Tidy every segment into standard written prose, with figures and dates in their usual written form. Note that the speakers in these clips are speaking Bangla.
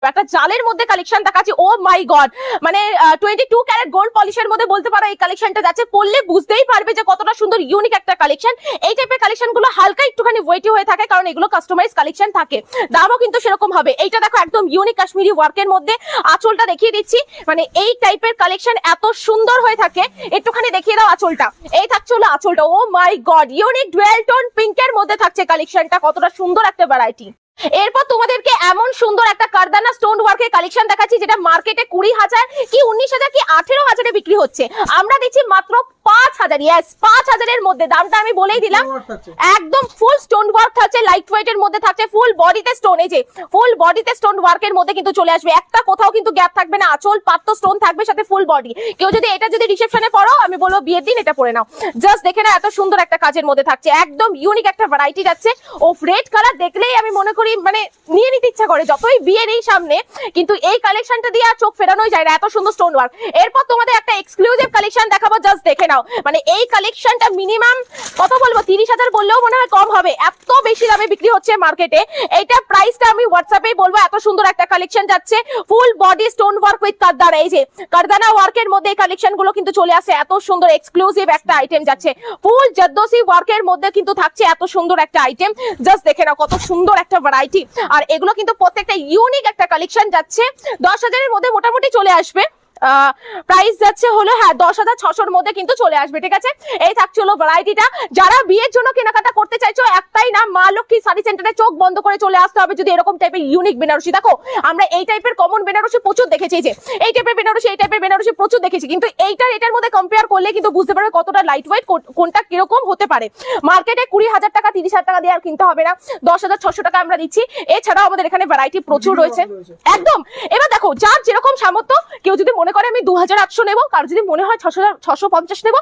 একটা জালের মধ্যে কালেকশন দেখাচ্ছি। ও মাই গড, মানে 22 ক্যারেট গোল্ড পলিশের মধ্যে বলতে পারো এই কালেকশনটা যাচ্ছে, পড়লে বুঝতেই পারবে যে কতটা সুন্দর ইউনিক একটা কালেকশন। এই টাইপের কালেকশন গুলো হালকা একটুখানি ওয়েটি হয়ে থাকে, কারণ এগুলো কাস্টমাইজ কালেকশন থাকে, দামও কিন্তু সেরকম হবে। এইটা দেখো একদম ইউনিক কাশ্মীরি ওয়ার্কের মধ্যে, আঁচলটা দেখিয়ে দিচ্ছি। মানে এই টাইপের কালেকশন এত সুন্দর হয়ে থাকে। একটুখানি দেখিয়ে দাও আঁচলটা, এই থাকছে হলো আঁচলটা। ও মাই গড, ইউনিক ডুয়েল টোন পিঙ্কের মধ্যে থাকছে কালেকশনটা, কতটা সুন্দর একটা ভ্যারাইটি। এরপর তোমাদেরকে এমন সুন্দর একটা কারদানা স্টোন ওয়ার্কের কালেকশন দেখাচ্ছি, যেটা মার্কেটে 20,000 কি 19,000 কি 18,000 বিক্রি হচ্ছে, আমরা দিচ্ছি মাত্র 5,000। ইয়েস, 5,000 এর মধ্যে। দামটা আমি বলেই দিলাম, একদম ফুল স্টোন ওয়ার্ক থাকছে, লাইট ওয়েট এর মধ্যে থাকছে, ফুল বডিতে স্টোন। এই যে ফুল বডিতে স্টোন ওয়ার্কের মধ্যে কিন্তু চলে আসবে, একটা কোথাও কিন্তু গ্যাপ থাকবে না, আঁচল পাত্র স্টোন থাকবে, সাথে ফুল বডি। কেউ যদি এটা যদি রিসেপশনে পড়ো, আমি বলবো বিয়ের দিন এটা পরে নাও। জাস্ট দেখে না, এত সুন্দর একটা কাজের মধ্যে থাকছে, একদম ইউনিক একটা ভ্যারাইটি যাচ্ছে। ও রেড কালার দেখলেই আমি মনে করি মানে নিয়ে নিতে ইচ্ছা করে, যতই বিয়ে নেই সামনে, কিন্তু এই কালেকশনটা দিয়ে আর চোখ ফেরানোই যায় না, এত সুন্দর স্টোন ওয়ার্ক। এরপর তোমাদের একটা এক্সক্লুসিভ কালেকশন দেখাবো, জাস্ট দেখে নাও। মানে এই কালেকশনটা মিনিমাম কত বলবো, 30,000 বললেও মনে হয় কম হবে, এত বেশি দামে বিক্রি হচ্ছে মার্কেটে। এইটা প্রাইসটা আমি হোয়াটসঅ্যাপেই বলবো, এত সুন্দর একটা কালেকশন যাচ্ছে, full body stone work with কারদানা। এই যে কারদানা ওয়ার্কের মধ্যে এই কালেকশন গুলো কিন্তু চলে আসে, এত সুন্দর এক্সক্লুসিভ একটা আইটেম যাচ্ছে, ফুল জর্দোসি ওয়ার্কের মধ্যে কিন্তু থাকছে এত সুন্দর একটা আইটেম। জাস্ট দেখে নাও কত সুন্দর একটা ভ্যারাইটি। আর এগুলো কিন্তু প্রত্যেকটা ইউনিক একটা কালেকশন যাচ্ছে, 10,000 এর মধ্যে মোটামুটি চলে আসবে। প্রাইস যাচ্ছে হলো হ্যাঁ 10,600 মধ্যে কিন্তু চলে আসবে, ঠিক আছে। এই থাকছে হলো ভ্যারাইটিটা। যারা বিয়ের জন্য কেনাকাটা করতে চাইছো, একটাই নাম, মা লক্ষ্মী শাড়ি সেন্টারে চোখ বন্ধ করে চলে আসতে হবে যদি এরকম টাইপের ইউনিক বেনারসি। দেখো আমরা এই টাইপের কমন বেনারসি প্রচুর দেখেছি, যে এই টাইপের বেনারসি, এই টাইপের বেনারসি প্রচুর দেখেছি, কিন্তু এটার মধ্যে কম্পেয়ার করলে কিন্তু বুঝতে পারবে কতটা লাইট ওয়েট, কোনটা কিরকম হতে পারে। মার্কেটে 20,000 টাকা 30,000 টাকা দিয়ে আর কিনতে হবে না, 10,600 টাকা আমরা দিচ্ছি। এছাড়াও আমাদের এখানে ভ্যারাইটি প্রচুর রয়েছে, একদম। এবার দেখো যার যেরকম সামর্থ্য, কেউ যদি মনে করে আমি 2,800 নেবো, কার যদি মনে হয় 650 নেবো,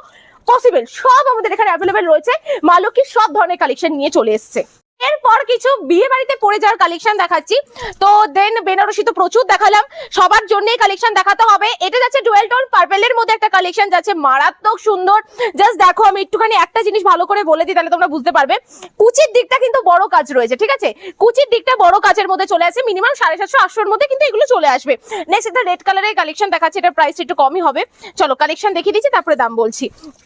পসিবল, সব আমাদের এখানে অ্যাভেলেবেল রয়েছে। মা লক্ষ্মীর সব ধরনের কালেকশন নিয়ে চলে এসছে। এরপর কিছু বিয়ে বাড়িতে পরে যাওয়ার কালেকশন দেখাচ্ছি। তো দেন বেনারসি তো প্রচুর দেখালাম, সবার জন্যই কালেকশন দেখাতে হবে। এটা যাচ্ছে ডুয়েল টোন পার্পেলের মধ্যে একটা কালেকশন যাচ্ছে, মারাত্মক সুন্দর। জাস্ট দেখো, আমি একটুখানি একটা জিনিস ভালো করে বলে দিই, তাহলে তোমরা বুঝতে পারবে। কুচির দিকটা কিন্তু বড় কাজ রয়েছে, ঠিক আছে, কুচির দিকটা বড় কাজের মধ্যে চলে আসে, মিনিমাম 750-800 মধ্যে কিন্তু এগুলো চলে আসবে। নেক্সট এটা রেড কালারের কালেকশন দেখাচ্ছে, এটার প্রাইস একটু কমই হবে। চলো কালেকশন দেখিয়ে দিচ্ছি, তারপরে দাম বলছি।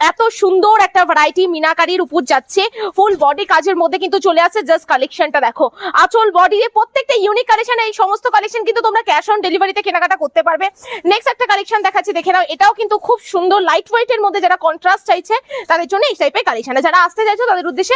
এত সুন্দর একটা ভ্যারাইটি মিনাকারির উপর যাচ্ছে, ফুল বডি কাজের মধ্যে কিন্তু চলে আসছে। জাস্ট কালেকশনটা দেখো, আঁচল বডি প্রত্যেকটা ইউনিক কালেকশন। এই সমস্ত কালেকশন কিন্তু তোমরা ক্যাশ অন ডেলিভারিতে কেনাকাটা করতে পারবে। নেক্সট একটা কালেকশন দেখাচ্ছি, দেখে নাও। এটাও কিন্তু খুব সুন্দর লাইট ওয়েট এর মধ্যে, যারা কন্ট্রাস্ট চাইছে তাদের জন্য এই টাইপের কালেকশন। যারা আসতে চাইছো তাদের উদ্দেশ্যে